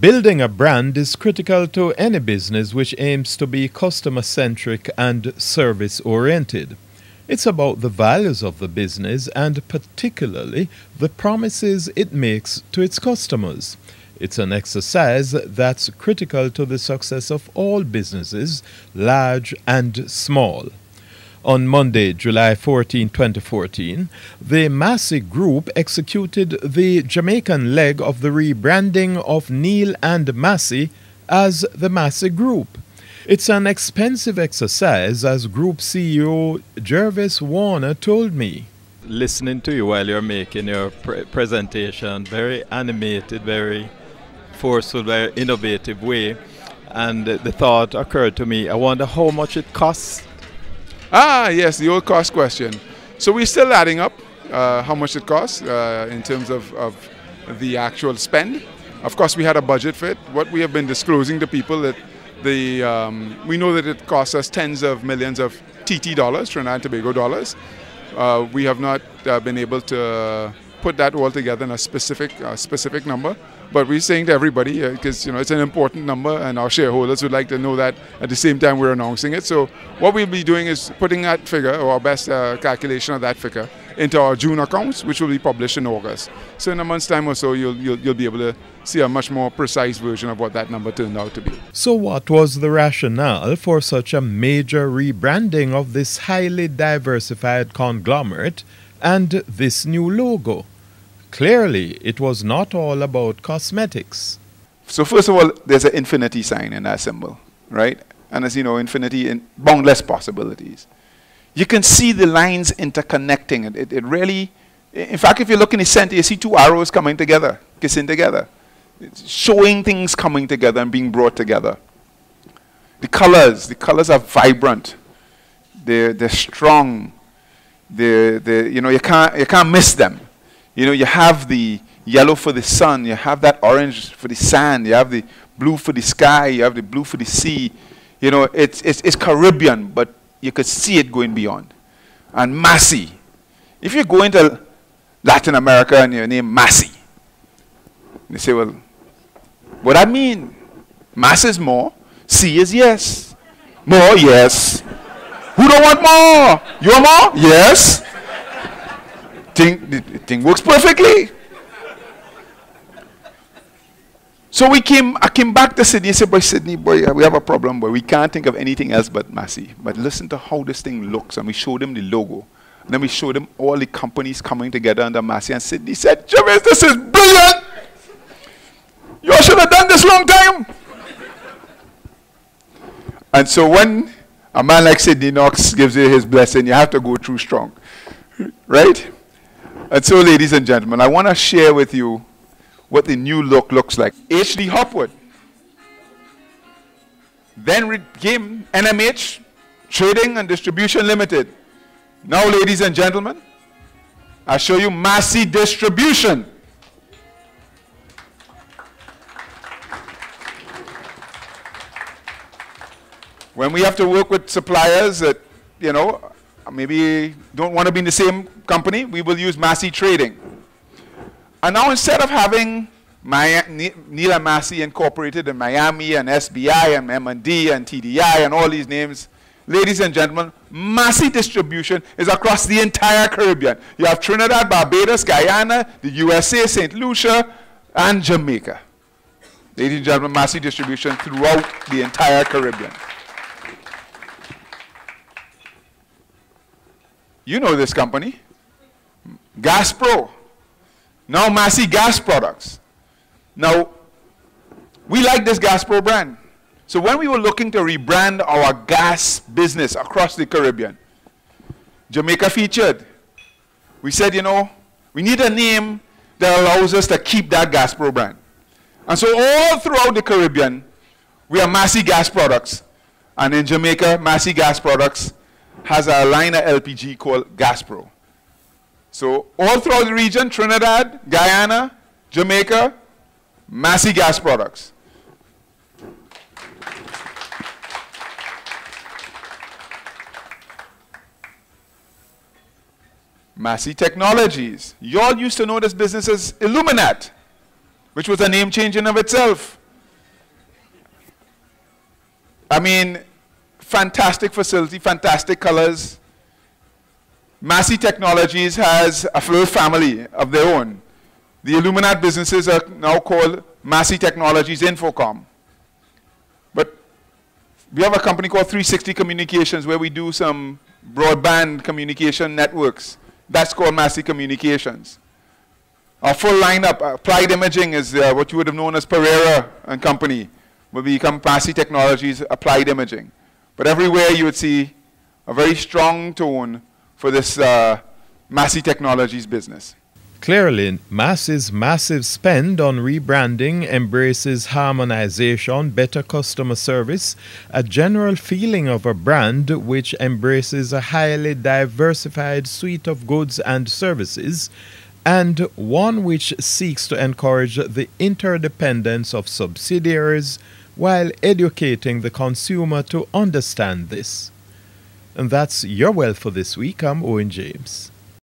Building a brand is critical to any business which aims to be customer-centric and service-oriented. It's about the values of the business and particularly the promises it makes to its customers. It's an exercise that's critical to the success of all businesses, large and small. On Monday, July 14, 2014, the Massey Group executed the Jamaican leg of the rebranding of Neil and Massey as the Massey Group. It's an expensive exercise, as Group CEO Jervis Warner told me. Listening to you while you're making your presentation, very animated, very forceful, very innovative way, and the thought occurred to me, I wonder how much it costs. Yes, the old cost question. So we're still adding up how much it costs in terms of the actual spend. Of course, we had a budget for it. What we have been disclosing to people that we know that it costs us tens of millions of TT dollars, Trinidad and Tobago dollars. We have not been able to put that all together in a specific number. But we're saying to everybody, because it's an important number and our shareholders would like to know that at the same time we're announcing it. So what we'll be doing is putting that figure, or our best calculation of that figure, into our June accounts, which will be published in August. So in a month's time or so, you'll be able to see a much more precise version of what that number turned out to be. So what was the rationale for such a major rebranding of this highly diversified conglomerate and this new logo? Clearly, it was not all about cosmetics. So first of all, there's an infinity sign in that symbol, right? And as you know, infinity in boundless possibilities. You can see the lines interconnecting. It really, in fact, if you look in the center, you see two arrows coming together, kissing together. It's showing things coming together and being brought together. The colors are vibrant. They're strong. You can't miss them. You have the yellow for the sun, you have that orange for the sand, you have the blue for the sky, you have the blue for the sea. It's Caribbean, but you could see it going beyond. And Massey. If you go into Latin America and your name Massey, they say, well, what I mean? Mass is more, C is yes. More, yes. Who don't want more? You want more? Yes. The thing works perfectly. So I came back to Sydney and said, boy, Sydney, we have a problem, boy. We can't think of anything else but Massey. But listen to how this thing looks. And we showed him the logo. And then we showed him all the companies coming together under Massey. And Sydney said, Jervis, this is brilliant. You should have done this long time. And so when a man like Sydney Knox gives you his blessing, you have to go through strong. Right? And so, ladies and gentlemen, I want to share with you what the new look looks like. H.D. Hopwood. Then came NMH, Trading and Distribution Limited. Now, ladies and gentlemen, I'll show you Massey Distribution. When we have to work with suppliers that, maybe don't want to be in the same company, we will use Massey Trading. And now instead of having Neil and Massey incorporated in Miami and SBI and M&D and TDI and all these names, ladies and gentlemen, Massey Distribution is across the entire Caribbean. You have Trinidad, Barbados, Guyana, the USA, St. Lucia, and Jamaica. Ladies and gentlemen, Massey Distribution throughout the entire Caribbean. You know this company, GasPro. Now Massey Gas Products. Now, we like this GasPro brand. So when we were looking to rebrand our gas business across the Caribbean, Jamaica featured. We said, we need a name that allows us to keep that GasPro brand. And so all throughout the Caribbean, we are Massey Gas Products. And in Jamaica, Massey Gas Products has a line of LPG called GasPro. So all throughout the region, Trinidad, Guyana, Jamaica, Massey Gas Products. Massey Technologies. You all used to know this business as Illuminat, which was a name change in of itself. I mean, fantastic facility, fantastic colors. Massey Technologies has a full family of their own. The Illuminat businesses are now called Massey Technologies Infocom. But we have a company called 360 Communications where we do some broadband communication networks. That's called Massey Communications. Our full lineup, Applied Imaging is what you would have known as Pereira and Company, will become Massey Technologies Applied Imaging. But everywhere you would see a very strong tone for this Massey Technologies business. Clearly, Massey's massive spend on rebranding embraces harmonization, better customer service, a general feeling of a brand which embraces a highly diversified suite of goods and services, and one which seeks to encourage the interdependence of subsidiaries while educating the consumer to understand this. And that's your Wealth for this week. I'm Owen James.